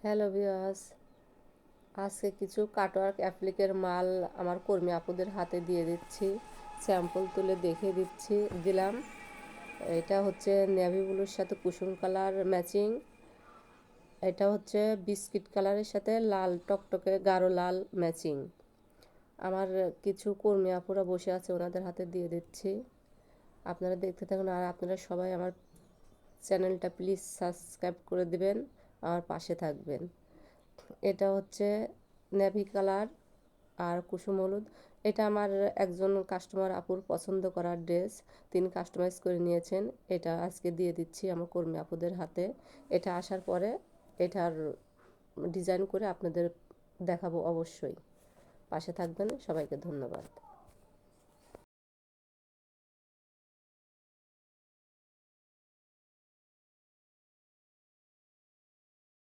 Hello viewers, আজকে কিছু cutwork অ্যাপ্লিকের মাল আমার কর্মী আপুদের হাতে দিয়ে দিচ্ছি। স্যাম্পল তুলে দেখিয়ে দিলাম। এটা হচ্ছে নেভি ব্লুর সাথে কুসুম কালার ম্যাচিং। এটা হচ্ছে বিস্কিট কালারের সাথে লাল টকটকে গাঢ় লাল ম্যাচিং। আমার কিছু কর্মী আপুরা বসে আছে, ওনাদের হাতে দিয়ে দিচ্ছি। আপনারা দেখতে থাকুন, আর আপনারা সবাই আমার চ্যানেলটা প্লিজ সাবস্ক্রাইব করে দিবেন, আমার পাশে থাকবেন। এটা হচ্ছে নেভি কালার আর কুসুম হলুদ। এটা আমার একজন কাস্টমার আপুর পছন্দ করা ড্রেস, তিনি কাস্টমাইজ করে নিয়েছেন। এটা আজকে দিয়ে দিচ্ছি আমার কর্মী আপুদের হাতে। এটা আসার পরে এটার ডিজাইন করে আপনাদের দেখাবো অবশ্যই। পাশে থাকবেন, সবাইকে ধন্যবাদ।